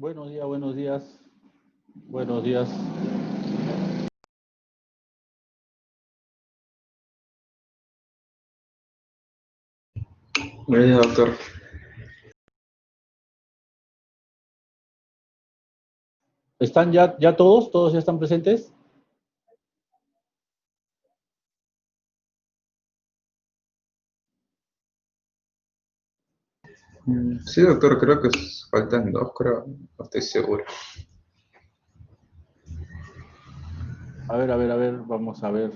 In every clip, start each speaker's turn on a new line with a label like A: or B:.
A: Buenos días, buenos días. Buenos días.
B: Buenos días, doctor.
A: ¿Están ya todos? ¿Todos ya están presentes?
B: Sí, doctor, creo que faltan dos, creo. No estoy seguro.
A: A ver, vamos a ver.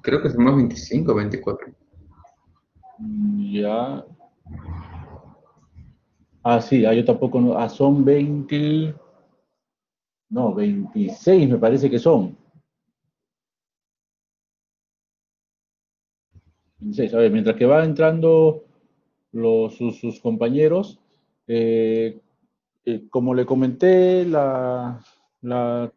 B: Creo que somos 25 o 24.
A: Ya. Ah, sí, yo tampoco. Son 20. No, 26 me parece que son. 26. A ver, mientras que va entrando sus compañeros, eh, como le comenté la, la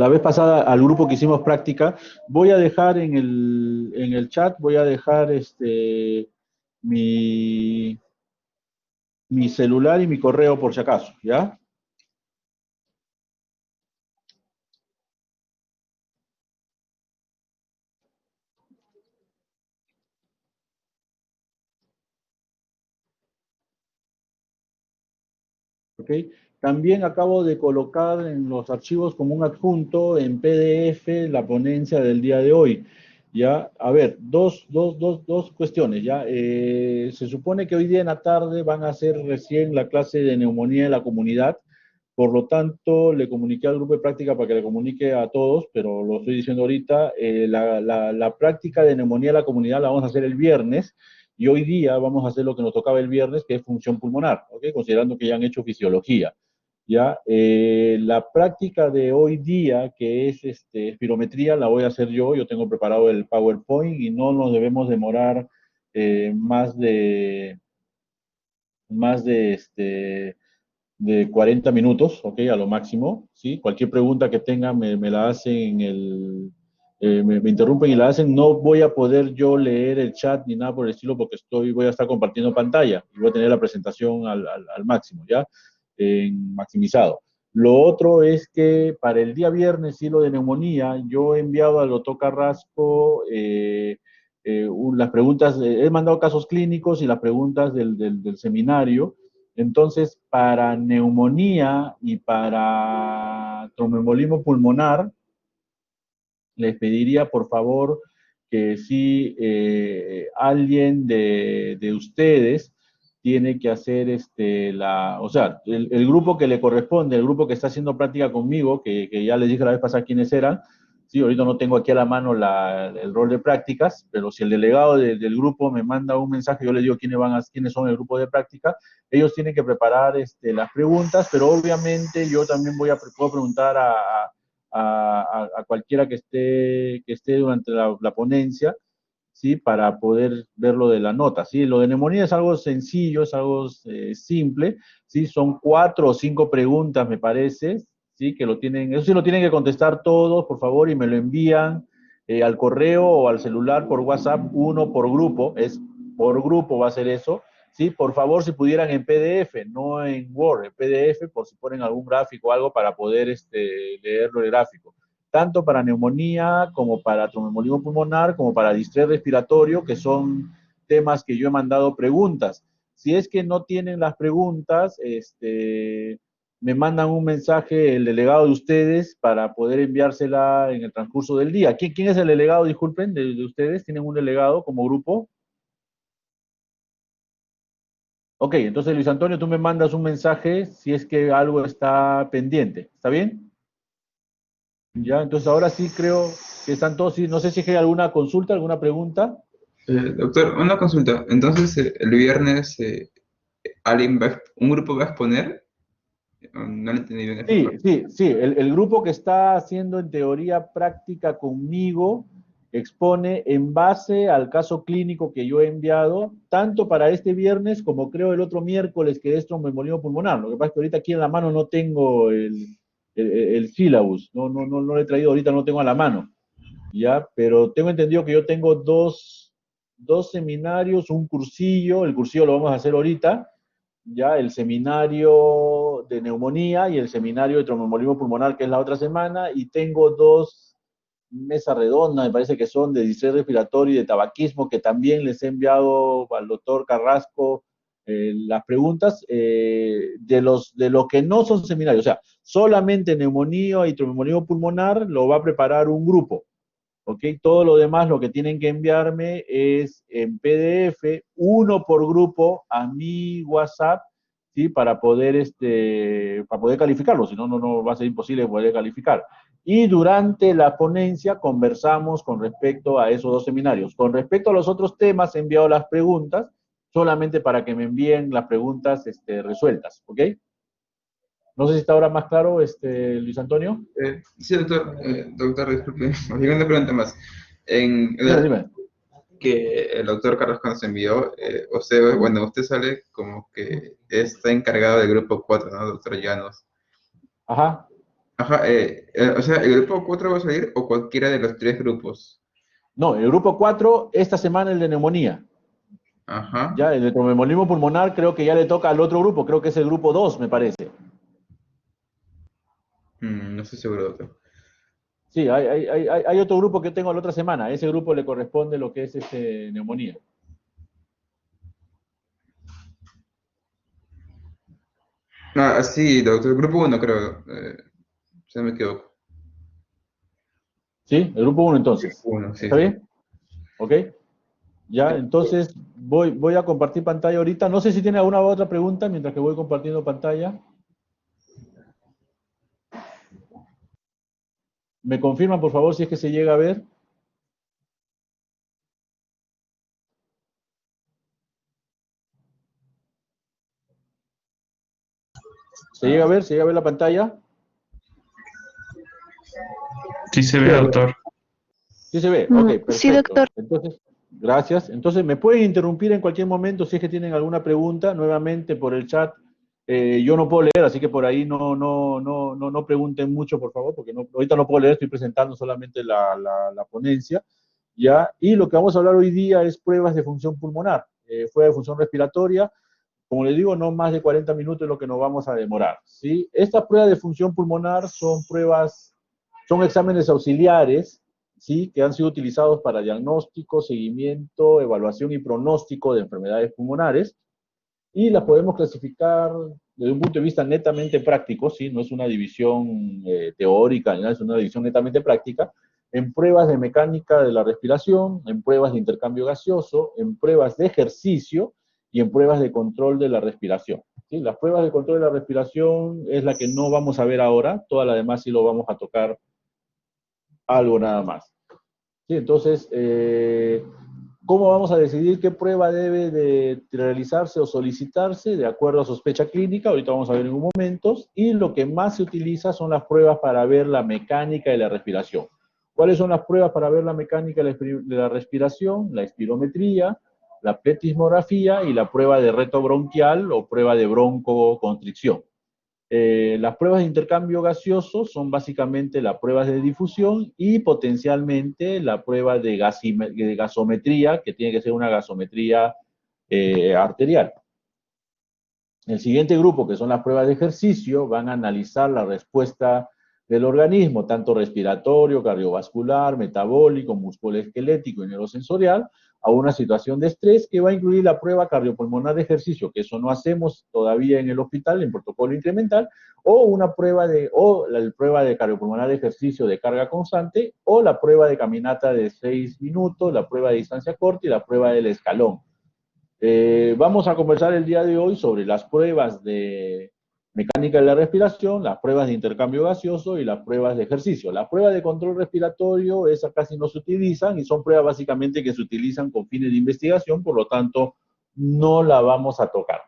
A: vez pasada al grupo que hicimos práctica, voy a dejar en el chat, voy a dejar mi, mi celular y mi correo por si acaso, ¿ya? ¿Ok? También acabo de colocar en los archivos como un adjunto en PDF la ponencia del día de hoy. Ya, a ver, dos cuestiones, ¿ya? Se supone que hoy día en la tarde van a hacer recién la clase de neumonía en la comunidad, por lo tanto, le comuniqué al grupo de práctica para que le comunique a todos, pero lo estoy diciendo ahorita, la práctica de neumonía en la comunidad la vamos a hacer el viernes, y hoy día vamos a hacer lo que nos tocaba el viernes, que es función pulmonar, ¿ok? Considerando que ya han hecho fisiología. ¿Ya? La práctica de hoy día, que es espirometría, la voy a hacer yo tengo preparado el PowerPoint y no nos debemos demorar más de 40 minutos, ¿ok? A lo máximo, ¿sí? Cualquier pregunta que tengan me la hacen en me interrumpen y la hacen. No voy a poder yo leer el chat ni nada por el estilo porque voy a estar compartiendo pantalla y voy a tener la presentación al máximo, ¿ya? Maximizado. Lo otro es que para el día viernes, sí, lo de neumonía, yo he enviado al doctor Carrasco las preguntas, he mandado casos clínicos y las preguntas del seminario. Entonces, para neumonía y para tromboembolismo pulmonar, les pediría por favor que si alguien de ustedes tiene que hacer o sea, el grupo que le corresponde, el grupo que está haciendo práctica conmigo, que ya les dije la vez pasada quiénes eran. Sí, ahorita no tengo aquí a la mano el rol de prácticas, pero si el delegado del grupo me manda un mensaje, yo le digo quiénes son el grupo de práctica. Ellos tienen que preparar las preguntas, pero obviamente yo también puedo preguntar a cualquiera que esté durante la ponencia, ¿sí? Para poder ver lo de la nota, ¿sí? Lo de neumonía es algo sencillo, es algo simple, ¿sí? Son 4 o 5 preguntas, me parece, ¿sí? Eso sí lo tienen que contestar todos, por favor, y me lo envían al correo o al celular por WhatsApp, uno por grupo, por grupo va a ser eso, ¿sí? Por favor, si pudieran en PDF, no en Word, en PDF, por si ponen algún gráfico o algo para poder leerlo el gráfico. Tanto para neumonía, como para tromboembolismo pulmonar, como para distrés respiratorio, que son temas que yo he mandado preguntas. Si es que no tienen las preguntas, me mandan un mensaje el delegado de ustedes para poder enviársela en el transcurso del día. ¿Quién es el delegado, disculpen, de ustedes? ¿Tienen un delegado como grupo? Ok, entonces Luis Antonio, tú me mandas un mensaje si es que algo está pendiente. ¿Está bien? Ya, entonces ahora sí creo que están todos. Sí, no sé si hay alguna consulta, alguna pregunta.
B: Doctor, una consulta. Entonces, el viernes, ¿un grupo va a exponer? No le entendí bien esa parte.
A: Sí. El grupo que está haciendo en teoría práctica conmigo expone en base al caso clínico que yo he enviado, tanto para este viernes como creo el otro miércoles, que es tromboembolismo pulmonar. Lo que pasa es que ahorita aquí en la mano no tengo el sílabus, no lo he traído ahorita, no lo tengo a la mano. ya, pero tengo entendido que yo tengo dos seminarios, un cursillo, el cursillo lo vamos a hacer ahorita, ya, el seminario de neumonía y el seminario de tromboembolismo pulmonar, que es la otra semana, y tengo dos mesas redondas, me parece que son de distrés respiratorio y de tabaquismo, que también les he enviado al doctor Carrasco las preguntas de lo que no son seminarios, o sea, solamente neumonía y tromboembolismo pulmonar lo va a preparar un grupo. ¿Ok? Todo lo demás lo que tienen que enviarme es en PDF, uno por grupo, a mi WhatsApp, ¿sí? Para poder calificarlo, si no, no va a ser imposible poder calificar. Y durante la ponencia conversamos con respecto a esos dos seminarios. Con respecto a los otros temas, he enviado las preguntas solamente para que me envíen las preguntas resueltas, ¿ok? No sé si está ahora más claro, Luis Antonio.
B: Sí, doctor, doctor, disculpe, me llegó una pregunta más. En
A: Dime,
B: el
A: dime.
B: que el doctor Carlos nos envió, usted, bueno, usted sale como que está encargado del grupo 4, ¿no, doctor Llanos?
A: Ajá.
B: Ajá, o sea, ¿el grupo 4 va a salir o cualquiera de los tres grupos?
A: No, el grupo 4 esta semana el de neumonía.
B: Ajá,
A: Ya, el de tromboembolismo pulmonar creo que ya le toca al otro grupo, creo que es el grupo 2 me parece.
B: No estoy seguro, doctor.
A: Sí, hay otro grupo que tengo la otra semana. A ese grupo le corresponde lo que es neumonía.
B: Ah, sí, doctor, grupo 1 creo, si no me equivoco.
A: ¿Sí? El grupo 1 entonces.
B: Uno, sí,
A: ¿Está
B: sí.
A: bien? ¿Ok? Ya, entonces voy a compartir pantalla ahorita. No sé si tiene alguna otra pregunta mientras que voy compartiendo pantalla. ¿Me confirman, por favor, si es que se llega a ver? ¿Se llega a
B: Ah,
A: ver? ¿Se llega a ver la pantalla?
C: Sí se
A: Sí,
C: ve,
A: doctor.
C: doctor.
A: Sí se ve. Ok,
D: Sí,
A: perfecto.
D: doctor.
A: Entonces, gracias. Entonces, me pueden interrumpir en cualquier momento si es que tienen alguna pregunta. Nuevamente por el chat. Yo no puedo leer, así que por ahí no pregunten mucho, por favor, porque ahorita no puedo leer, estoy presentando solamente la ponencia. ¿Ya? Y lo que vamos a hablar hoy día es pruebas de función pulmonar, pruebas de función respiratoria. Como les digo, no más de 40 minutos es lo que nos vamos a demorar. ¿Sí? Estas pruebas de función pulmonar son exámenes auxiliares, ¿sí? Que han sido utilizados para diagnóstico, seguimiento, evaluación y pronóstico de enfermedades pulmonares y las podemos clasificar desde un punto de vista netamente práctico, ¿sí? No es una división teórica, ¿no? Es una división netamente práctica, en pruebas de mecánica de la respiración, en pruebas de intercambio gaseoso, en pruebas de ejercicio y en pruebas de control de la respiración. ¿Sí? Las pruebas de control de la respiración es la que no vamos a ver ahora, toda la demás sí lo vamos a tocar algo nada más. ¿Sí? Entonces, ¿cómo vamos a decidir qué prueba debe de realizarse o solicitarse de acuerdo a sospecha clínica? Ahorita vamos a ver en un momento. Y lo que más se utiliza son las pruebas para ver la mecánica de la respiración. ¿Cuáles son las pruebas para ver la mecánica de la respiración? La espirometría, la pletismografía y la prueba de reto bronquial o prueba de broncoconstricción. Las pruebas de intercambio gaseoso son básicamente las pruebas de difusión y potencialmente la prueba de gasometría, que tiene que ser una gasometría arterial. El siguiente grupo, que son las pruebas de ejercicio, van a analizar la respuesta del organismo, tanto respiratorio, cardiovascular, metabólico, musculoesquelético y neurosensorial, a una situación de estrés que va a incluir la prueba cardiopulmonar de ejercicio, que eso no hacemos todavía en el hospital, en protocolo incremental, o la prueba de cardiopulmonar de ejercicio de carga constante, o la prueba de caminata de 6 minutos, la prueba de distancia corta y la prueba del escalón. Vamos a conversar el día de hoy sobre las pruebas de mecánica de la respiración, las pruebas de intercambio gaseoso y las pruebas de ejercicio. Las pruebas de control respiratorio, esas casi no se utilizan y son pruebas básicamente que se utilizan con fines de investigación, por lo tanto, no la vamos a tocar.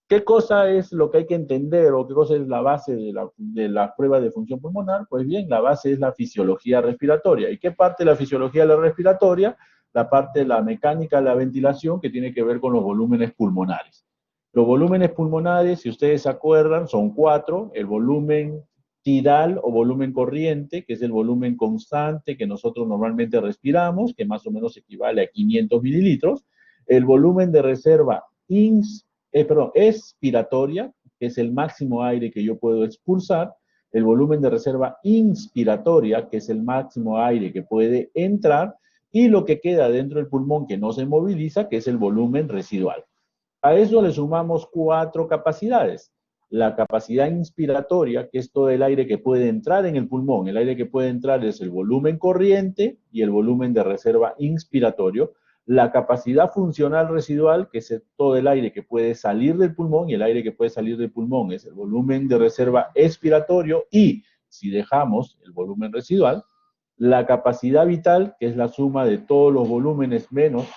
A: ¿Qué cosa es lo que hay que entender o qué cosa es la base de la prueba de función pulmonar? Pues bien, la base es la fisiología respiratoria. ¿Y qué parte de la fisiología de la respiratoria? La parte de la mecánica de la ventilación que tiene que ver con los volúmenes pulmonares. Los volúmenes pulmonares, si ustedes se acuerdan, son cuatro. El volumen tidal o volumen corriente, que es el volumen constante que nosotros normalmente respiramos, que más o menos equivale a 500 mililitros. El volumen de reserva expiratoria, que es el máximo aire que yo puedo expulsar. El volumen de reserva inspiratoria, que es el máximo aire que puede entrar. Y lo que queda dentro del pulmón que no se moviliza, que es el volumen residual. A eso le sumamos 4 capacidades. La capacidad inspiratoria, que es todo el aire que puede entrar en el pulmón. El aire que puede entrar es el volumen corriente y el volumen de reserva inspiratorio. La capacidad funcional residual, que es todo el aire que puede salir del pulmón, y el aire que puede salir del pulmón es el volumen de reserva expiratorio, y si dejamos el volumen residual, la capacidad vital, que es la suma de todos los volúmenes menos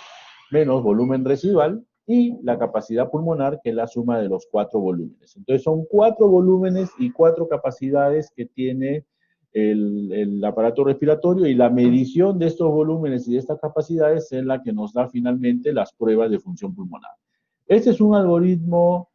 A: volumen residual, y la capacidad pulmonar, que es la suma de los 4 volúmenes. Entonces son 4 volúmenes y 4 capacidades que tiene el aparato respiratorio, y la medición de estos volúmenes y de estas capacidades es la que nos da finalmente las pruebas de función pulmonar. Este es un algoritmo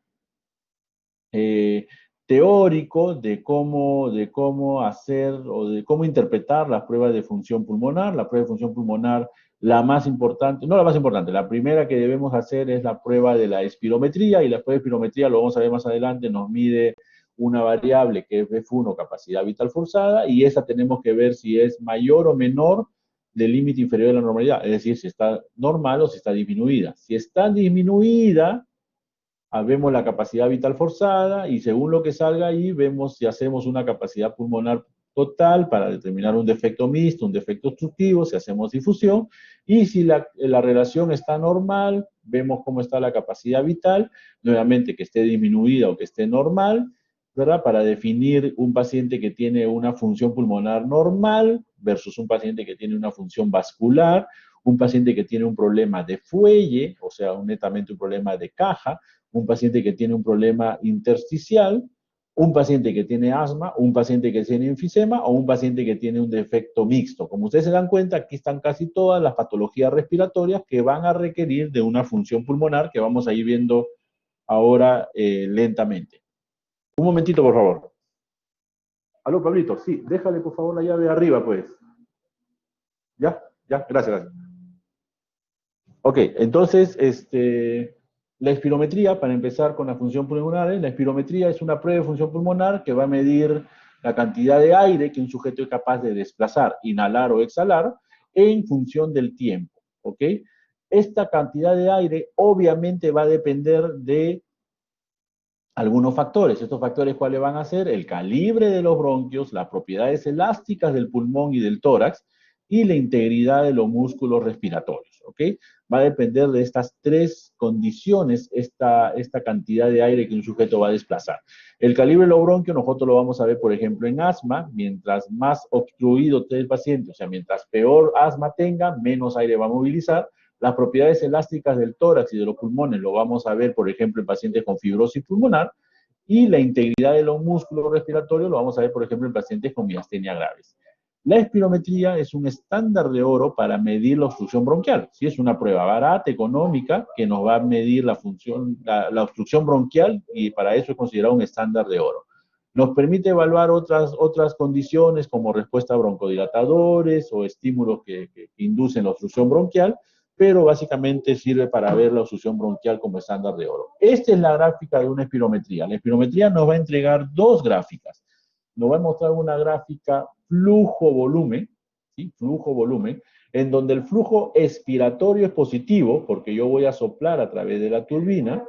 A: teórico de cómo hacer o de cómo interpretar las pruebas de función pulmonar. La prueba de función pulmonar, la más importante, no la más importante, la primera que debemos hacer es la prueba de la espirometría, y la prueba de espirometría, lo vamos a ver más adelante, nos mide una variable que es F1, capacidad vital forzada, y esa tenemos que ver si es mayor o menor del límite inferior de la normalidad, es decir, si está normal o si está disminuida. Si está disminuida, vemos la capacidad vital forzada, y según lo que salga ahí, vemos si hacemos una capacidad pulmonar total para determinar un defecto mixto, un defecto obstructivo, si hacemos difusión, y si la relación está normal, vemos cómo está la capacidad vital, nuevamente que esté disminuida o que esté normal, ¿verdad? Para definir un paciente que tiene una función pulmonar normal versus un paciente que tiene una función vascular, un paciente que tiene un problema de fuelle, o sea, netamente un problema de caja, un paciente que tiene un problema intersticial, un paciente que tiene asma, un paciente que tiene enfisema o un paciente que tiene un defecto mixto. Como ustedes se dan cuenta, aquí están casi todas las patologías respiratorias que van a requerir de una función pulmonar, que vamos a ir viendo ahora lentamente. Un momentito, por favor. Aló, Pablito, sí, déjale por favor la llave arriba, pues. ¿Ya? Ya, gracias, gracias. Ok, entonces, la espirometría, para empezar con la función pulmonar, la espirometría es una prueba de función pulmonar que va a medir la cantidad de aire que un sujeto es capaz de desplazar, inhalar o exhalar, en función del tiempo, ¿ok? Esta cantidad de aire obviamente va a depender de algunos factores. ¿Estos factores cuáles van a ser? El calibre de los bronquios, las propiedades elásticas del pulmón y del tórax, y la integridad de los músculos respiratorios, ¿ok? Va a depender de estas 3 condiciones esta cantidad de aire que un sujeto va a desplazar. El calibre de los bronquios nosotros lo vamos a ver, por ejemplo, en asma. Mientras más obstruido esté el paciente, o sea, mientras peor asma tenga, menos aire va a movilizar. Las propiedades elásticas del tórax y de los pulmones lo vamos a ver, por ejemplo, en pacientes con fibrosis pulmonar, y la integridad de los músculos respiratorios lo vamos a ver, por ejemplo, en pacientes con miastenia graves. La espirometría es un estándar de oro para medir la obstrucción bronquial. ¿Sí? Es una prueba barata, económica, que nos va a medir la obstrucción bronquial, y para eso es considerado un estándar de oro. Nos permite evaluar otras condiciones como respuesta a broncodilatadores o estímulos que inducen la obstrucción bronquial, pero básicamente sirve para ver la obstrucción bronquial como estándar de oro. Esta es la gráfica de una espirometría. La espirometría nos va a entregar 2 gráficas. Nos va a mostrar una gráfica flujo-volumen, ¿sí? Flujo-volumen, en donde el flujo expiratorio es positivo, porque yo voy a soplar a través de la turbina,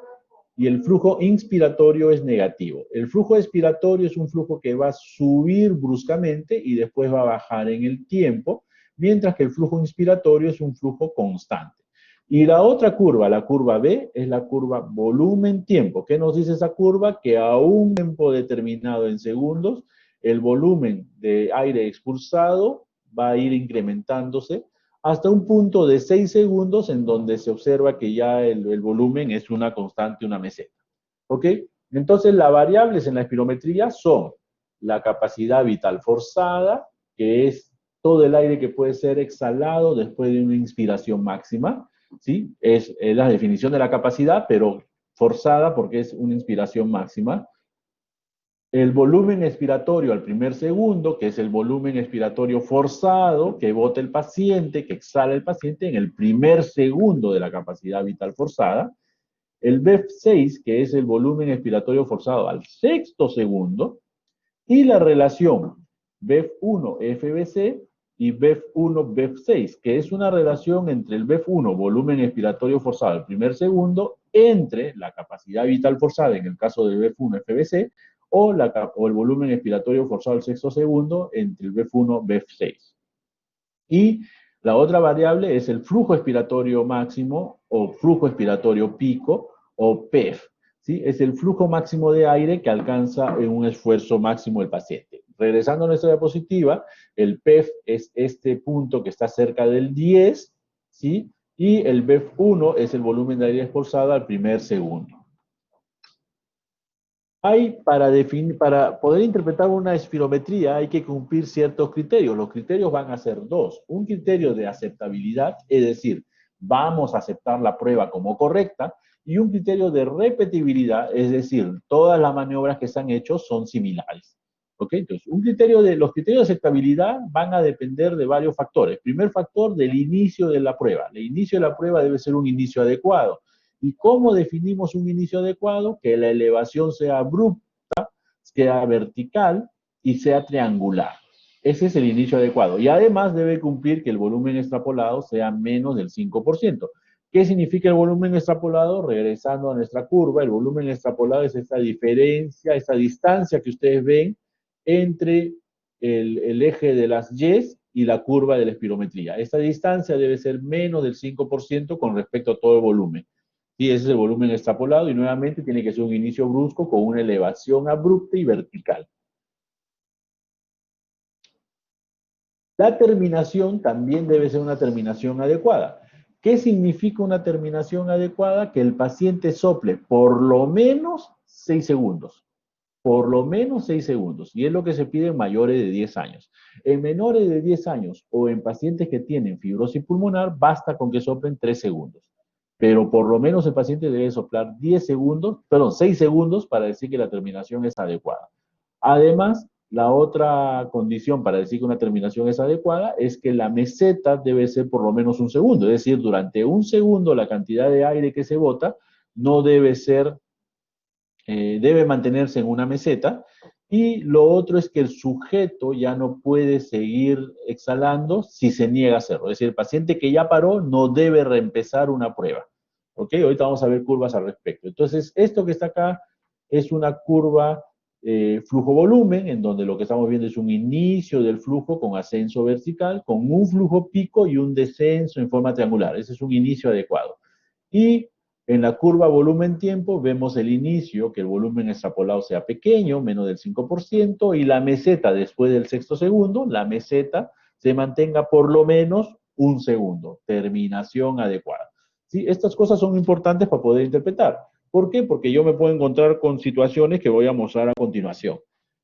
A: y el flujo inspiratorio es negativo. El flujo expiratorio es un flujo que va a subir bruscamente y después va a bajar en el tiempo, mientras que el flujo inspiratorio es un flujo constante. Y la otra curva, la curva B, es la curva volumen-tiempo. ¿Qué nos dice esa curva? Que a un tiempo determinado en segundos, el volumen de aire expulsado va a ir incrementándose hasta un punto de 6 segundos en donde se observa que ya el volumen es una constante, una meseta. ¿Ok? Entonces, las variables en la espirometría son la capacidad vital forzada, que es todo el aire que puede ser exhalado después de una inspiración máxima, ¿sí? Es la definición de la capacidad, pero forzada porque es una inspiración máxima. el volumen expiratorio al primer segundo, que es el volumen expiratorio forzado que bota el paciente, que exhala el paciente en el primer segundo de la capacidad vital forzada. El BEF6, que es el volumen expiratorio forzado al sexto segundo. Y la relación BEF1-FBC y BEF1-BEF6, que es una relación entre el BEF1, volumen expiratorio forzado al primer segundo, entre la capacidad vital forzada, en el caso del BEF1-FBC, o el volumen expiratorio forzado al sexto segundo entre el BEF1-BEF6. Y la otra variable es el flujo expiratorio máximo o flujo expiratorio pico o PEF. ¿Sí? Es el flujo máximo de aire que alcanza en un esfuerzo máximo el paciente. Regresando a nuestra diapositiva, el PEF es este punto que está cerca del 10, ¿sí? Y el BEF1 es el volumen de aire expulsado al primer segundo. Para poder interpretar una espirometría hay que cumplir ciertos criterios. Los criterios van a ser dos. Un criterio de aceptabilidad, es decir, vamos a aceptar la prueba como correcta, y un criterio de repetibilidad, es decir, todas las maniobras que se han hecho son similares. ¿Ok? Entonces, los criterios de aceptabilidad van a depender de varios factores. Primer factor, del inicio de la prueba. El inicio de la prueba debe ser un inicio adecuado. ¿Y cómo definimos un inicio adecuado? Que la elevación sea abrupta, sea vertical y sea triangular. Ese es el inicio adecuado. Y además debe cumplir que el volumen extrapolado sea menos del 5%. ¿Qué significa el volumen extrapolado? Regresando a nuestra curva, el volumen extrapolado es esta diferencia, esta distancia que ustedes ven entre el eje de las Y y la curva de la espirometría. Esta distancia debe ser menos del 5% con respecto a todo el volumen. Y ese es el volumen extrapolado y nuevamente tiene que ser un inicio brusco con una elevación abrupta y vertical. La terminación también debe ser una terminación adecuada. ¿Qué significa una terminación adecuada? Que el paciente sople por lo menos 6 segundos. Por lo menos 6 segundos. Y es lo que se pide en mayores de 10 años. En menores de 10 años o en pacientes que tienen fibrosis pulmonar, basta con que soplen 3 segundos. Pero por lo menos el paciente debe soplar 6 segundos para decir que la terminación es adecuada. Además, la otra condición para decir que una terminación es adecuada es que la meseta debe ser por lo menos un segundo. Es decir, durante un segundo la cantidad de aire que se bota no debe ser, debe mantenerse en una meseta. Y lo otro es que el sujeto ya no puede seguir exhalando si se niega a hacerlo. Es decir, el paciente que ya paró no debe reempezar una prueba. ¿Ok? Ahorita vamos a ver curvas al respecto. Entonces, esto que está acá es una curva flujo-volumen, en donde lo que estamos viendo es un inicio del flujo con ascenso vertical, con un flujo pico y un descenso en forma triangular. Ese es un inicio adecuado. Y en la curva volumen-tiempo vemos el inicio, que el volumen extrapolado sea pequeño, menos del 5%, y la meseta después del sexto segundo, la meseta se mantenga por lo menos un segundo. Terminación adecuada. ¿Sí? Estas cosas son importantes para poder interpretar. ¿Por qué? Porque yo me puedo encontrar con situaciones que voy a mostrar a continuación.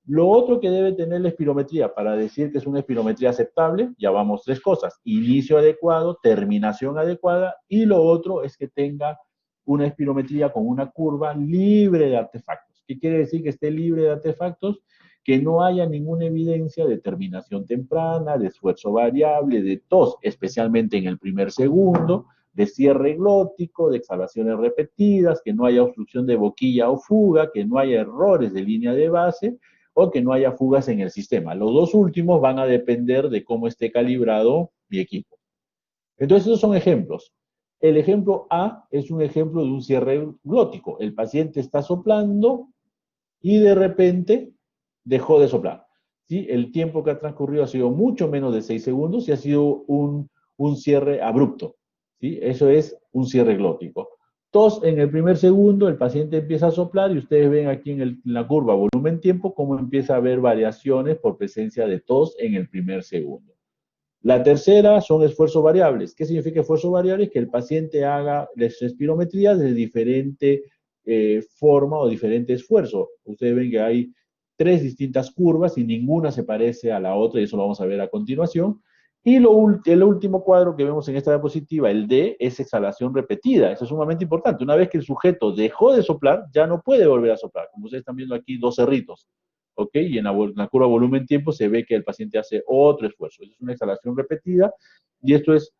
A: Lo otro que debe tener la espirometría para decir que es una espirometría aceptable, ya vamos 3 cosas: inicio adecuado, terminación adecuada, y lo otro es que tenga una espirometría con una curva libre de artefactos. ¿Qué quiere decir que esté libre de artefactos? Que no haya ninguna evidencia de terminación temprana, de esfuerzo variable, de tos, especialmente en el primer segundo, de cierre glótico, de exhalaciones repetidas, que no haya obstrucción de boquilla o fuga, que no haya errores de línea de base o que no haya fugas en el sistema. Los dos últimos van a depender de cómo esté calibrado mi equipo. Entonces, esos son ejemplos. El ejemplo A es un ejemplo de un cierre glótico. El paciente está soplando y de repente dejó de soplar. ¿Sí? El tiempo que ha transcurrido ha sido mucho menos de 6 segundos y ha sido un cierre abrupto. ¿Sí? Eso es un cierre glótico. Tos en el primer segundo, el paciente empieza a soplar y ustedes ven aquí en la curva volumen-tiempo cómo empieza a haber variaciones por presencia de tos en el primer segundo. La tercera son esfuerzos variables. ¿Qué significa esfuerzo variable? Que el paciente haga las espirometrías de diferente forma o diferente esfuerzo. Ustedes ven que hay 3 distintas curvas y ninguna se parece a la otra, y eso lo vamos a ver a continuación. Y el último cuadro que vemos en esta diapositiva, el D, es exhalación repetida. Eso es sumamente importante. Una vez que el sujeto dejó de soplar, ya no puede volver a soplar. Como ustedes están viendo aquí, 2 cerritos. ¿ok? Y en la curva volumen-tiempo se ve que el paciente hace otro esfuerzo. Es una exhalación repetida y estos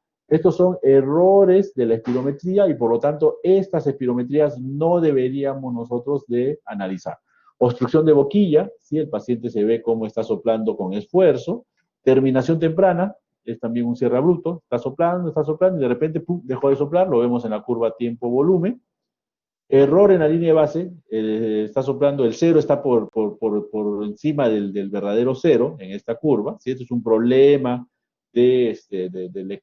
A: son errores de la espirometría y por lo tanto estas espirometrías no deberíamos nosotros de analizar. Obstrucción de boquilla, ¿sí? El paciente se ve cómo está soplando con esfuerzo. Terminación temprana, es también un cierre abrupto, está soplando y de repente ¡pum!, dejó de soplar, lo vemos en la curva tiempo-volumen. Error en la línea de base, está soplando, el cero está por encima del verdadero cero en esta curva, ¿sí? Esto es un problema del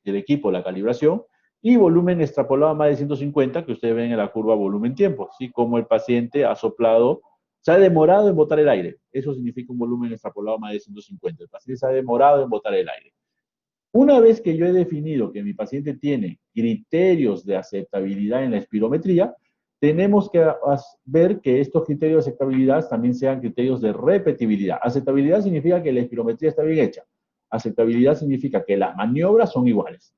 A: equipo, la calibración, y volumen extrapolado a más de 150, que ustedes ven en la curva volumen-tiempo, ¿sí? Como el paciente ha soplado, se ha demorado en botar el aire, eso significa un volumen extrapolado a más de 150, el paciente se ha demorado en botar el aire. Una vez que yo he definido que mi paciente tiene criterios de aceptabilidad en la espirometría, tenemos que ver que estos criterios de aceptabilidad también sean criterios de repetibilidad. Aceptabilidad significa que la espirometría está bien hecha. Aceptabilidad significa que las maniobras son iguales.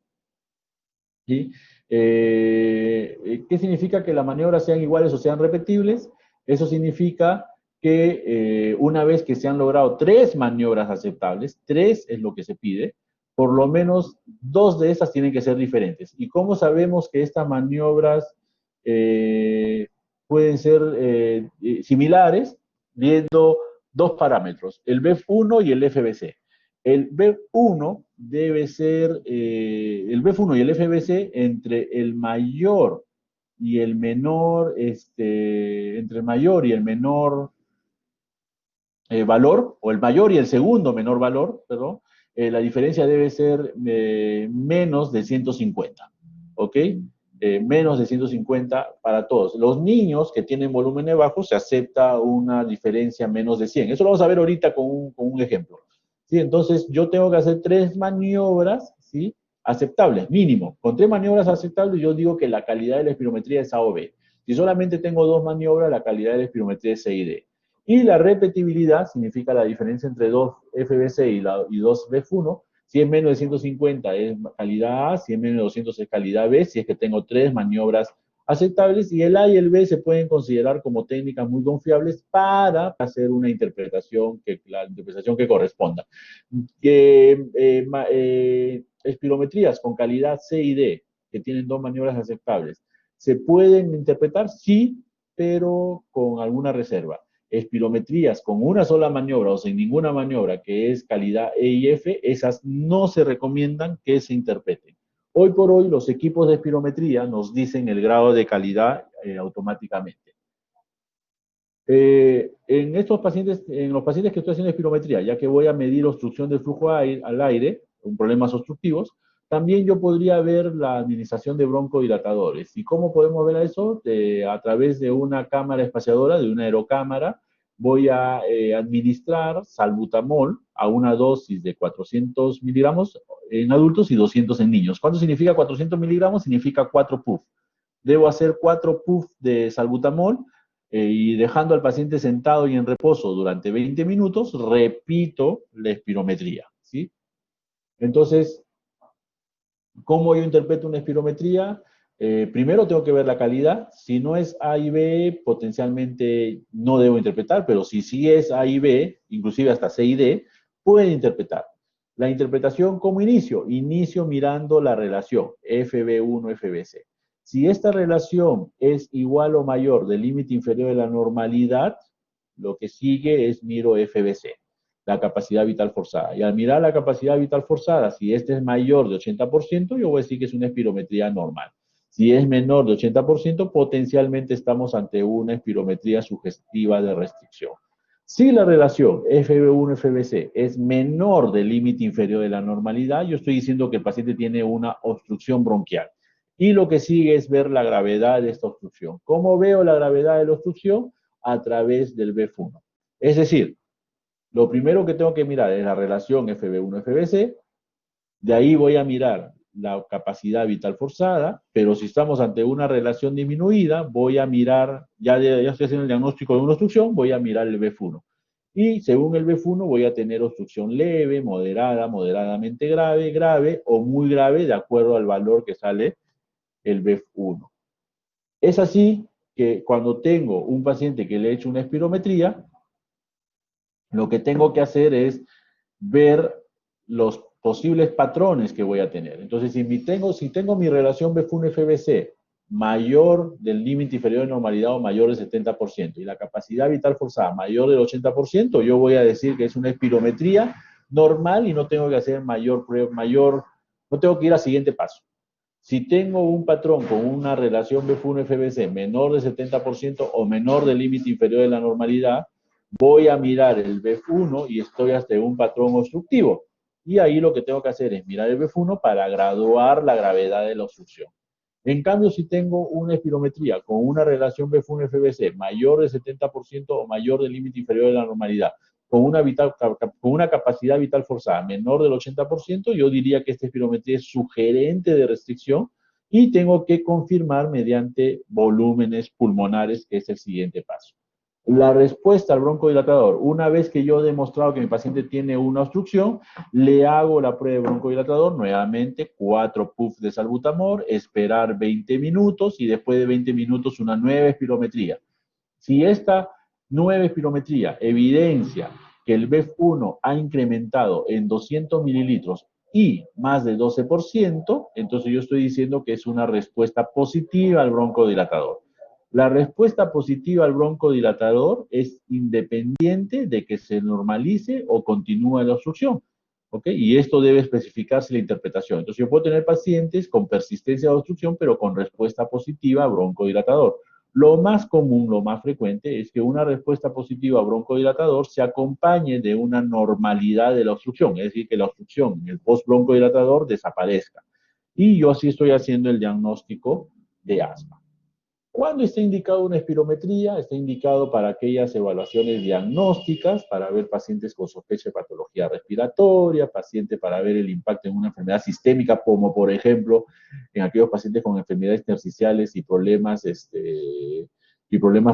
A: ¿Sí? ¿Qué significa que las maniobras sean iguales o sean repetibles? Eso significa que una vez que se han logrado 3 maniobras aceptables, 3 es lo que se pide, por lo menos 2 de estas tienen que ser diferentes. ¿Y cómo sabemos que estas maniobras pueden ser similares? Viendo 2 parámetros, el BEF1 y el FBC. El BEF1 debe ser, el BEF1 y el FBC entre el mayor y el menor, entre el mayor y el menor valor, o el mayor y el segundo menor valor, perdón, la diferencia debe ser menos de 150, ¿ok? Menos de 150 para todos. Los niños que tienen volúmenes bajos se acepta una diferencia menos de 100. Eso lo vamos a ver ahorita con un ejemplo. ¿Sí? Entonces, yo tengo que hacer 3 maniobras, ¿sí? Aceptables, mínimo. Con 3 maniobras aceptables, yo digo que la calidad de la espirometría es A o B. Si solamente tengo 2 maniobras, la calidad de la espirometría es C y D. Y la repetibilidad significa la diferencia entre 2 FBC y 2 BEF1. Si es menos de 150 es calidad A, si es menos de 200 es calidad B, si es que tengo 3 maniobras aceptables, y el A y el B se pueden considerar como técnicas muy confiables para hacer una interpretación, la interpretación que corresponda. Espirometrías con calidad C y D, que tienen 2 maniobras aceptables, ¿se pueden interpretar? Sí, pero con alguna reserva. Espirometrías con una sola maniobra o sin ninguna maniobra, que es calidad E y F, esas no se recomiendan que se interpreten. Hoy por hoy los equipos de espirometría nos dicen el grado de calidad automáticamente. En los pacientes que estoy haciendo espirometría, ya que voy a medir obstrucción del flujo al aire, con problemas obstructivos, también yo podría ver la administración de broncodilatadores. ¿Y cómo podemos ver eso? A través de una cámara espaciadora, de una aerocámara, voy a administrar salbutamol a una dosis de 400 miligramos en adultos y 200 en niños. ¿Cuánto significa 400 miligramos? Significa 4 puff. Debo hacer 4 puff de salbutamol y dejando al paciente sentado y en reposo durante 20 minutos, repito la espirometría, ¿sí? Entonces, ¿cómo yo interpreto una espirometría? Primero tengo que ver la calidad. Si no es A y B, potencialmente no debo interpretar, pero si sí es A y B, inclusive hasta C y D, pueden interpretar. La interpretación como inicio mirando la relación FB1-FBC. Si esta relación es igual o mayor del límite inferior de la normalidad, lo que sigue es miro FBC, la capacidad vital forzada. Y al mirar la capacidad vital forzada, si este es mayor de 80%, yo voy a decir que es una espirometría normal. Si es menor de 80%, potencialmente estamos ante una espirometría sugestiva de restricción. Si la relación FB1-FBC es menor del límite inferior de la normalidad, yo estoy diciendo que el paciente tiene una obstrucción bronquial. Y lo que sigue es ver la gravedad de esta obstrucción. ¿Cómo veo la gravedad de la obstrucción? A través del BEF1. Es decir, lo primero que tengo que mirar es la relación FB1-FBC, de ahí voy a mirar la capacidad vital forzada, pero si estamos ante una relación disminuida, voy a mirar, ya estoy haciendo el diagnóstico de una obstrucción, voy a mirar el BEF1. Y según el BEF1 voy a tener obstrucción leve, moderada, moderadamente grave, grave o muy grave, de acuerdo al valor que sale el BEF1. Es así que cuando tengo un paciente que le he hecho una espirometría, Lo que tengo que hacer es ver los posibles patrones que voy a tener. Entonces, si tengo mi relación BFUN-FBC mayor del límite inferior de normalidad o mayor del 70% y la capacidad vital forzada mayor del 80%, yo voy a decir que es una espirometría normal y no tengo que hacer no tengo que ir al siguiente paso. Si tengo un patrón con una relación BFUN-FBC menor del 70% o menor del límite inferior de la normalidad, voy a mirar el BF1 y estoy hasta un patrón obstructivo. Y ahí lo que tengo que hacer es mirar el BF1 para graduar la gravedad de la obstrucción. En cambio, si tengo una espirometría con una relación BF1-FBC mayor del 70% o mayor del límite inferior de la normalidad, con una capacidad vital forzada menor del 80%, yo diría que esta espirometría es sugerente de restricción y tengo que confirmar mediante volúmenes pulmonares, que es el siguiente paso. La respuesta al broncodilatador, una vez que yo he demostrado que mi paciente tiene una obstrucción, le hago la prueba de broncodilatador, nuevamente 4 puffs de salbutamol, esperar 20 minutos y después de 20 minutos una nueva espirometría. Si esta nueva espirometría evidencia que el BEF1 ha incrementado en 200 mililitros y más de 12%, entonces yo estoy diciendo que es una respuesta positiva al broncodilatador. La respuesta positiva al broncodilatador es independiente de que se normalice o continúe la obstrucción. ¿Ok? Y esto debe especificarse la interpretación. Entonces, yo puedo tener pacientes con persistencia de obstrucción, pero con respuesta positiva a broncodilatador. Lo más común, lo más frecuente, es que una respuesta positiva a broncodilatador se acompañe de una normalidad de la obstrucción, es decir, que la obstrucción en el post-broncodilatador desaparezca. Y yo así estoy haciendo el diagnóstico de asma. ¿Cuándo está indicado una espirometría? Está indicado para aquellas evaluaciones diagnósticas, para ver pacientes con sospecha de patología respiratoria, pacientes para ver el impacto en una enfermedad sistémica, como por ejemplo en aquellos pacientes con enfermedades intersticiales y problemas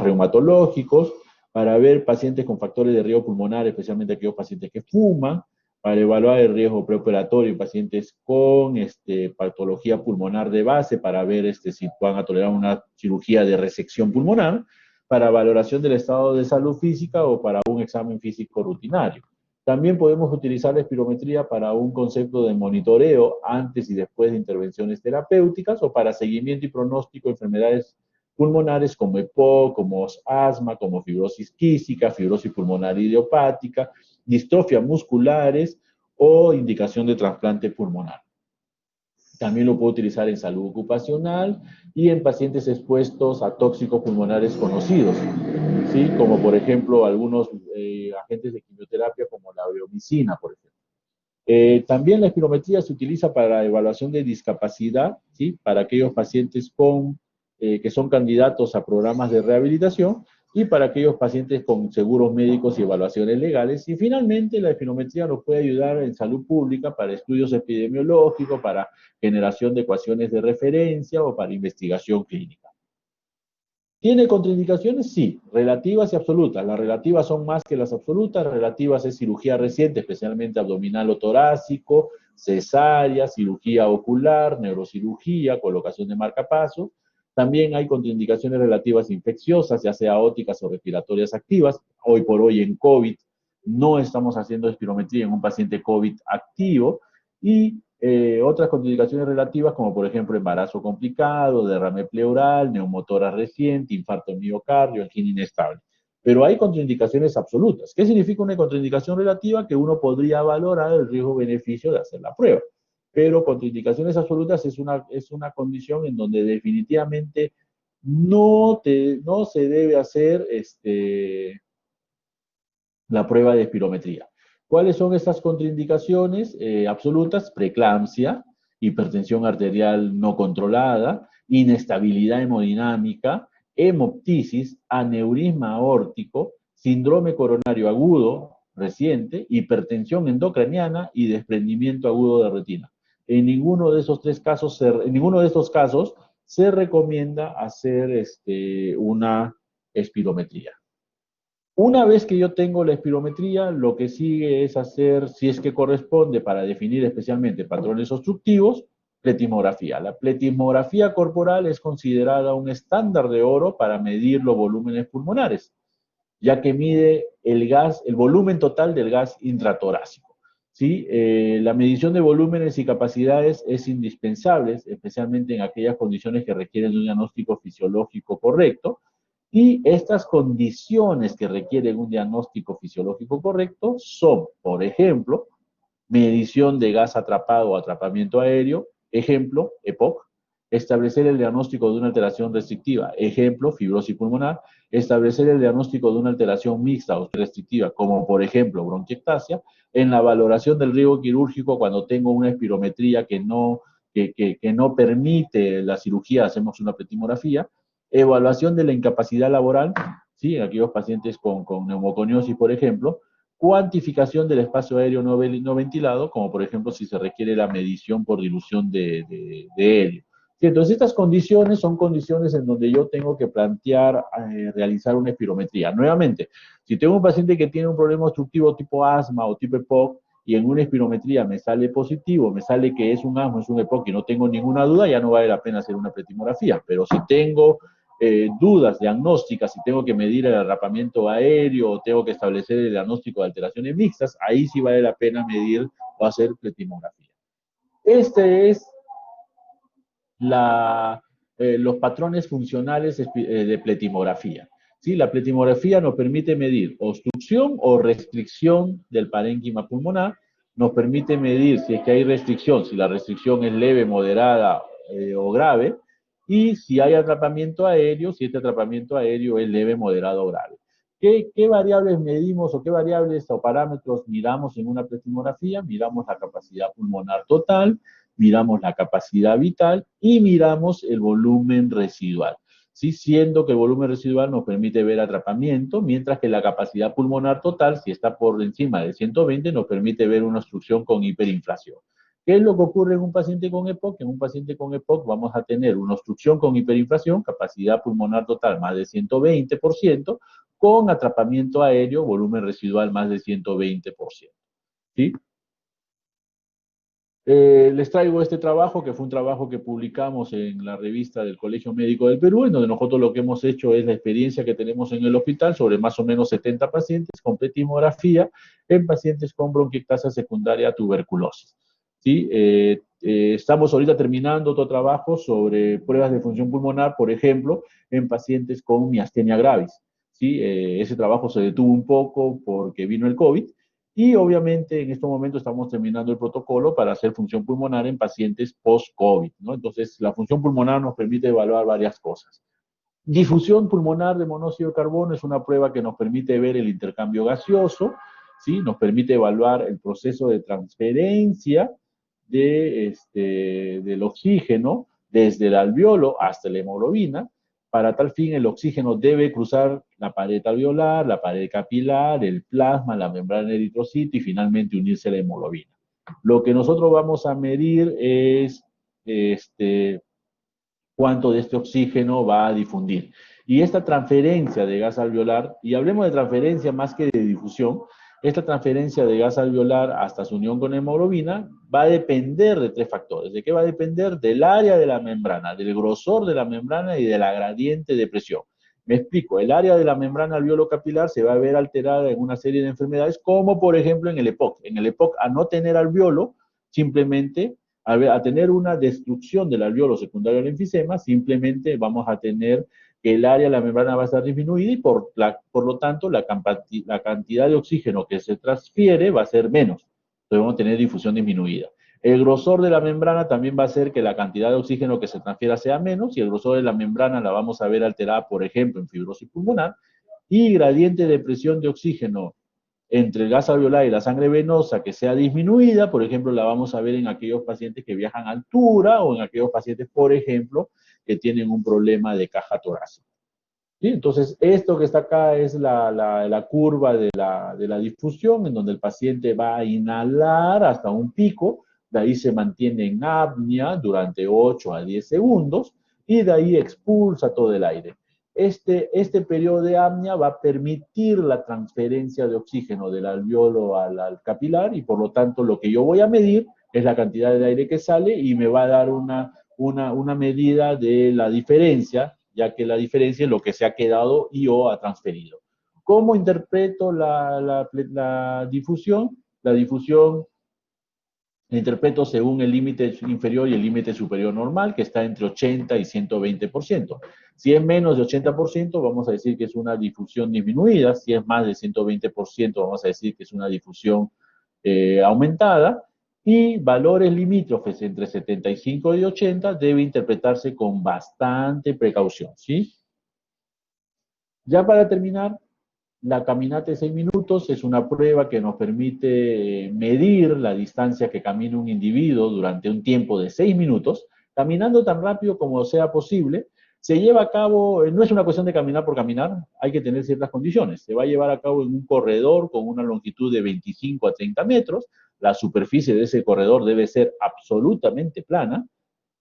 A: reumatológicos, para ver pacientes con factores de riesgo pulmonar, especialmente aquellos pacientes que fuman, para evaluar el riesgo preoperatorio en pacientes con patología pulmonar de base, para ver si van a tolerar una cirugía de resección pulmonar, para valoración del estado de salud física o para un examen físico rutinario. También podemos utilizar la espirometría para un concepto de monitoreo antes y después de intervenciones terapéuticas o para seguimiento y pronóstico de enfermedades pulmonares como EPOC, como asma, como fibrosis quística, fibrosis pulmonar idiopática, distrofia musculares o indicación de trasplante pulmonar. También lo puedo utilizar en salud ocupacional y en pacientes expuestos a tóxicos pulmonares conocidos, ¿sí? Como por ejemplo algunos agentes de quimioterapia como la bleomicina, por ejemplo. También la espirometría se utiliza para la evaluación de discapacidad, ¿sí? Para aquellos pacientes que son candidatos a programas de rehabilitación y para aquellos pacientes con seguros médicos y evaluaciones legales. Y finalmente, la espirometría nos puede ayudar en salud pública para estudios epidemiológicos, para generación de ecuaciones de referencia o para investigación clínica. ¿Tiene contraindicaciones? Sí, relativas y absolutas. Las relativas son más que las absolutas. Relativas es cirugía reciente, especialmente abdominal o torácico, cesárea, cirugía ocular, neurocirugía, colocación de marcapasos. También hay contraindicaciones relativas infecciosas, ya sea óticas o respiratorias activas. Hoy por hoy en COVID no estamos haciendo espirometría en un paciente COVID activo. Y otras contraindicaciones relativas, como por ejemplo embarazo complicado, derrame pleural, neumotórax reciente, infarto miocardio, angina inestable. Pero hay contraindicaciones absolutas. ¿Qué significa una contraindicación relativa? Que uno podría valorar el riesgo-beneficio de hacer la prueba. Pero contraindicaciones absolutas es una condición en donde definitivamente no se debe hacer la prueba de espirometría. ¿Cuáles son estas contraindicaciones absolutas? Preeclampsia, hipertensión arterial no controlada, inestabilidad hemodinámica, hemoptisis, aneurisma aórtico, síndrome coronario agudo reciente, hipertensión endocraniana y desprendimiento agudo de retina. En ninguno de esos casos se recomienda hacer una espirometría. Una vez que yo tengo la espirometría, lo que sigue es hacer, si es que corresponde para definir especialmente patrones obstructivos, pletimografía. La pletimografía corporal es considerada un estándar de oro para medir los volúmenes pulmonares. ya que mide el gas, el volumen total del gas intratorácico. ¿Sí? La medición de volúmenes y capacidades es indispensable, especialmente en aquellas condiciones que requieren un diagnóstico fisiológico correcto, y estas condiciones que requieren un diagnóstico fisiológico correcto son, por ejemplo, medición de gas atrapado o atrapamiento aéreo, ejemplo, EPOC, establecer el diagnóstico de una alteración restrictiva, ejemplo, fibrosis pulmonar, establecer el diagnóstico de una alteración mixta o restrictiva, como por ejemplo bronquiectasia, en la valoración del riesgo quirúrgico cuando tengo una espirometría que no permite la cirugía, hacemos una pletimografía, evaluación de la incapacidad laboral, ¿sí? En aquellos pacientes con neumoconiosis, por ejemplo, cuantificación del espacio aéreo no ventilado, como por ejemplo si se requiere la medición por dilución de helio. Sí, entonces estas condiciones son condiciones en donde yo tengo que plantear realizar una espirometría. Nuevamente, si tengo un paciente que tiene un problema obstructivo tipo asma o tipo EPOC, y en una espirometría me sale positivo, me sale que es un asma, es un EPOC y no tengo ninguna duda, ya no vale la pena hacer una pletimografía. Pero si tengo dudas diagnósticas, si tengo que medir el derrapamiento aéreo o tengo que establecer el diagnóstico de alteraciones mixtas, ahí sí vale la pena medir o hacer pletimografía. Este es los patrones funcionales de pletimografía. ¿Sí? La pletimografía nos permite medir obstrucción o restricción del parénquima pulmonar, nos permite medir si es que hay restricción, si la restricción es leve, moderada o grave, y si hay atrapamiento aéreo, si este atrapamiento aéreo es leve, moderado o grave. ¿Qué variables medimos o qué variables o parámetros miramos en una pletimografía? Miramos la capacidad pulmonar total, miramos la capacidad vital y miramos el volumen residual. ¿Sí? Siendo que el volumen residual nos permite ver atrapamiento, mientras que la capacidad pulmonar total, si está por encima de 120, nos permite ver una obstrucción con hiperinflación. ¿Qué es lo que ocurre en un paciente con EPOC? En un paciente con EPOC vamos a tener una obstrucción con hiperinflación, capacidad pulmonar total más de 120%, con atrapamiento aéreo, volumen residual más de 120%. ¿Sí? Les traigo este trabajo, que fue un trabajo que publicamos en la revista del Colegio Médico del Perú, en donde nosotros lo que hemos hecho es la experiencia que tenemos en el hospital sobre más o menos 70 pacientes con pletimografía en pacientes con bronquiectasia secundaria a tuberculosis. ¿Sí? Estamos ahorita terminando otro trabajo sobre pruebas de función pulmonar, por ejemplo, en pacientes con miastenia gravis. ¿Sí? Ese trabajo se detuvo un poco porque vino el COVID, y obviamente en este momento estamos terminando el protocolo para hacer función pulmonar en pacientes post-COVID, ¿no? Entonces, la función pulmonar nos permite evaluar varias cosas. Difusión pulmonar de monóxido de carbono es una prueba que nos permite ver el intercambio gaseoso, ¿sí? Nos permite evaluar el proceso de transferencia del oxígeno desde el alveolo hasta la hemoglobina. Para tal fin, el oxígeno debe cruzar la pared alveolar, la pared capilar, el plasma, la membrana eritrocito y finalmente unirse a la hemoglobina. Lo que nosotros vamos a medir es cuánto de este oxígeno va a difundir. Y esta transferencia de gas alveolar, y hablemos de transferencia más que de difusión, esta transferencia de gas alveolar hasta su unión con hemoglobina va a depender de tres factores. ¿De qué va a depender? Del área de la membrana, del grosor de la membrana y de la gradiente de presión. Me explico, el área de la membrana alveolo capilar se va a ver alterada en una serie de enfermedades, como por ejemplo en el EPOC. En el EPOC, a no tener alveolo, simplemente a tener una destrucción del alveolo secundario al enfisema, simplemente vamos a tener que el área de la membrana va a estar disminuida y por lo tanto la cantidad de oxígeno que se transfiere va a ser menos. Entonces vamos a tener difusión disminuida. El grosor de la membrana también va a hacer que la cantidad de oxígeno que se transfiera sea menos, y el grosor de la membrana la vamos a ver alterada, por ejemplo, en fibrosis pulmonar, y gradiente de presión de oxígeno entre el gas alveolar y la sangre venosa que sea disminuida, por ejemplo, la vamos a ver en aquellos pacientes que viajan a altura o en aquellos pacientes, por ejemplo, que tienen un problema de caja torácica. ¿Sí? Entonces, esto que está acá es la curva de la difusión, en donde el paciente va a inhalar hasta un pico, de ahí se mantiene en apnea durante 8 a 10 segundos, y de ahí expulsa todo el aire. Este periodo de apnea va a permitir la transferencia de oxígeno del alveolo al capilar, y por lo tanto lo que yo voy a medir es la cantidad de aire que sale y me va a dar una medida de la diferencia, ya que la diferencia es lo que se ha quedado y o ha transferido. ¿Cómo interpreto la difusión? La difusión la interpreto según el límite inferior y el límite superior normal, que está entre 80 y 120%. Si es menos de 80%, vamos a decir que es una difusión disminuida. Si es más de 120%, vamos a decir que es una difusión aumentada. Y valores limítrofes entre 75 y 80 debe interpretarse con bastante precaución, ¿sí? Ya para terminar, la caminata de 6 minutos es una prueba que nos permite medir la distancia que camina un individuo durante un tiempo de 6 minutos, caminando tan rápido como sea posible. Se lleva a cabo, no es una cuestión de caminar por caminar, hay que tener ciertas condiciones. Se va a llevar a cabo en un corredor con una longitud de 25 a 30 metros. La superficie de ese corredor debe ser absolutamente plana.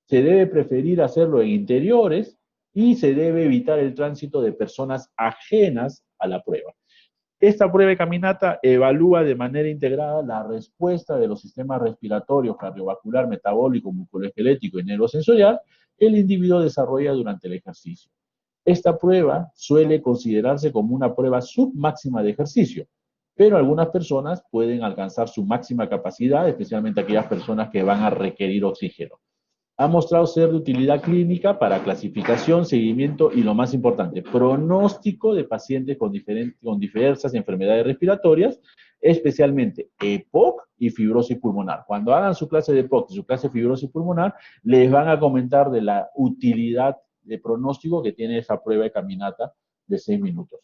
A: Se debe preferir hacerlo en interiores y se debe evitar el tránsito de personas ajenas a la prueba. Esta prueba de caminata evalúa de manera integrada la respuesta de los sistemas respiratorio, cardiovascular, metabólico, musculoesquelético y neurosensorial que el individuo desarrolla durante el ejercicio. Esta prueba suele considerarse como una prueba submáxima de ejercicio, pero algunas personas pueden alcanzar su máxima capacidad, especialmente aquellas personas que van a requerir oxígeno. Ha mostrado ser de utilidad clínica para clasificación, seguimiento y, lo más importante, pronóstico de pacientes con diversas enfermedades respiratorias, especialmente EPOC y fibrosis pulmonar. Cuando hagan su clase de EPOC y su clase de fibrosis pulmonar, les van a comentar de la utilidad de pronóstico que tiene esa prueba de caminata de 6 minutos.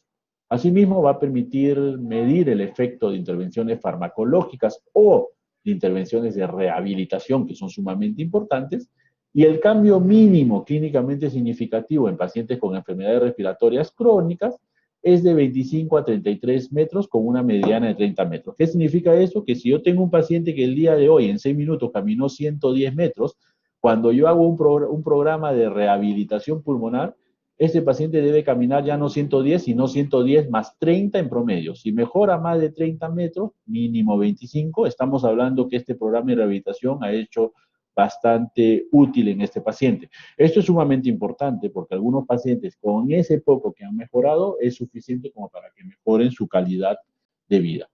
A: Asimismo, va a permitir medir el efecto de intervenciones farmacológicas o de intervenciones de rehabilitación, que son sumamente importantes, y el cambio mínimo clínicamente significativo en pacientes con enfermedades respiratorias crónicas es de 25 a 33 metros con una mediana de 30 metros. ¿Qué significa eso? Que si yo tengo un paciente que el día de hoy en 6 minutos caminó 110 metros, cuando yo hago un programa de rehabilitación pulmonar, ese paciente debe caminar ya no 110, sino 110 más 30 en promedio. Si mejora más de 30 metros, mínimo 25, estamos hablando que este programa de rehabilitación ha hecho bastante útil en este paciente. Esto es sumamente importante porque algunos pacientes con ese poco que han mejorado es suficiente como para que mejoren su calidad de vida.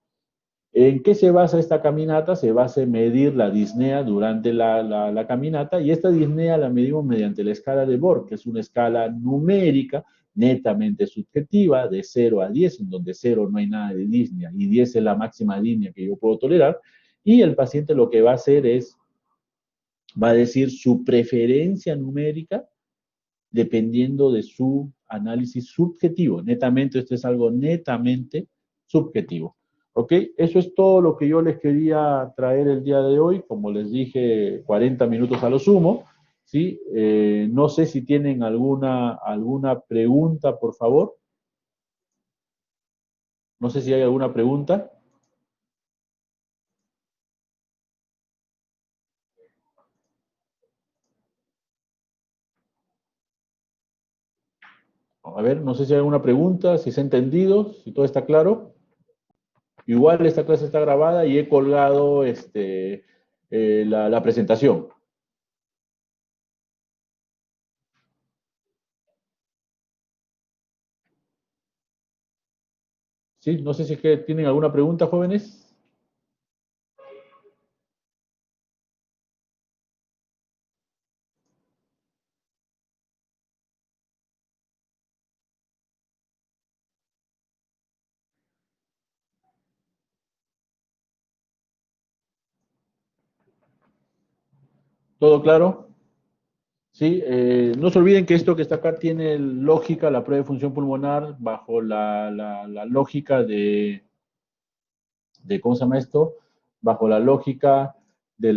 A: ¿En qué se basa esta caminata? Se basa en medir la disnea durante la caminata, y esta disnea la medimos mediante la escala de Borg, que es una escala numérica netamente subjetiva de 0 a 10, en donde 0 no hay nada de disnea y 10 es la máxima disnea que yo puedo tolerar, y el paciente lo que va a hacer es, va a decir su preferencia numérica dependiendo de su análisis subjetivo. Netamente, esto es algo netamente subjetivo. ¿Ok? Eso es todo lo que yo les quería traer el día de hoy. Como les dije, 40 minutos a lo sumo. ¿Sí? No sé si tienen alguna pregunta, por favor. No sé si hay alguna pregunta. A ver, no sé si hay alguna pregunta, si se ha entendido, si todo está claro. Igual esta clase está grabada y he colgado la presentación. ¿Sí? No sé si es que tienen alguna pregunta, jóvenes. ¿Todo claro? Sí, no se olviden que esto que está acá tiene lógica, la prueba de función pulmonar, bajo la lógica ¿cómo se llama esto? Bajo la lógica de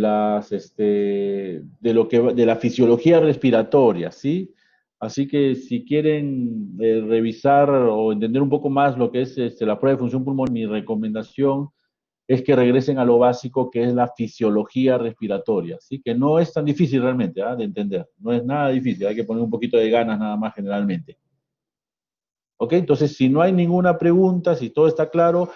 A: de la fisiología respiratoria, ¿sí? Así que si quieren revisar o entender un poco más lo que es la prueba de función pulmonar, mi recomendación es que regresen a lo básico, que es la fisiología respiratoria, ¿sí? Que no es tan difícil realmente, de entender, no es nada difícil, hay que poner un poquito de ganas nada más generalmente. ¿Ok? Entonces, si no hay ninguna pregunta, si todo está claro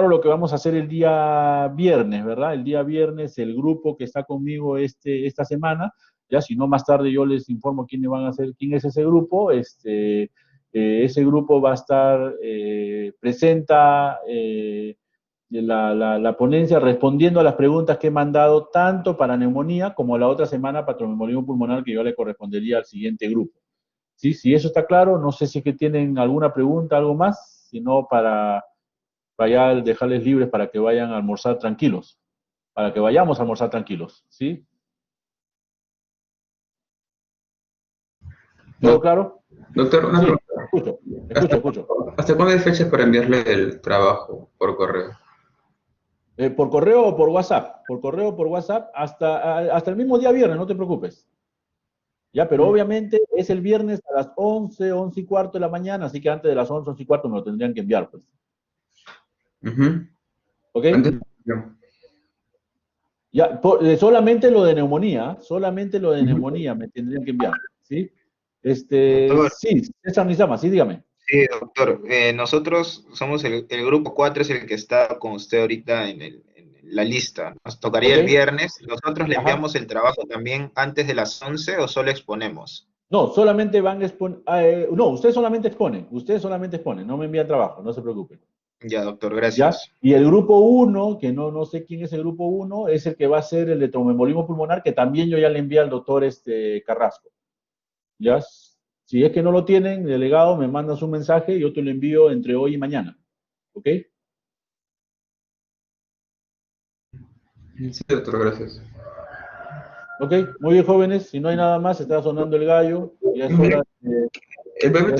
A: lo que vamos a hacer el día viernes, ¿verdad? El día viernes, el grupo que está conmigo esta semana, ya si no más tarde yo les informo quiénes van a ser, quién es ese grupo, Ese grupo va a estar, presenta la ponencia respondiendo a las preguntas que he mandado tanto para neumonía como la otra semana para tromboembolismo pulmonar, que yo le correspondería al siguiente grupo. ¿Sí? Si eso está claro, no sé si es que tienen alguna pregunta, algo más, sino para ya dejarles libres para que vayan a almorzar tranquilos, para que vayamos a almorzar tranquilos, ¿sí? ¿Todo
B: Doc-
A: claro?
B: Doctor, una
A: Sí,
B: pregunta.
A: escucho, escucho,
B: ¿Hasta,
A: escucho.
B: hasta cuándo hay fechas para enviarle el trabajo por correo?
A: ¿Por correo o por WhatsApp? Por correo o por WhatsApp hasta el mismo día viernes, no te preocupes. Ya, pero
B: Mm,
A: obviamente es el viernes a las 11, 11 y cuarto de la mañana, así que antes de las 11, 11 y cuarto me lo tendrían que enviar, pues.
B: ujú.
A: ¿Ok?
B: Antes, no.
A: Ya, solamente lo de neumonía me tendrían que enviar, ¿sí?
C: Doctor,
A: Sí, César Nizama, sí, dígame.
C: sí, doctor. Nosotros somos el grupo 4 es el que está con usted ahorita en la lista. Nos tocaría
A: ¿Ok?
C: el viernes. ¿Nosotros le
A: Ajá.
C: enviamos el trabajo también antes de las 11 o solo exponemos?
A: No, solamente van a exponer, no, ustedes solamente exponen, no me envían trabajo, no se preocupen.
C: Ya, doctor,
A: ¿Ya?
C: gracias.
A: Y el grupo uno, que no sé quién es el grupo uno, es el que va a ser el de tromboembolismo pulmonar, que también yo ya le envié al doctor Carrasco. ¿Ya? Si es que no lo tienen, delegado, me mandas un mensaje y yo te lo envío entre hoy y mañana. ¿Ok?
B: Sí, doctor, gracias.
A: Ok, muy bien, jóvenes. Si no hay nada más, está sonando el gallo. Ya es hora
B: Mire,
A: de,
B: el
A: ya
B: PPT
A: es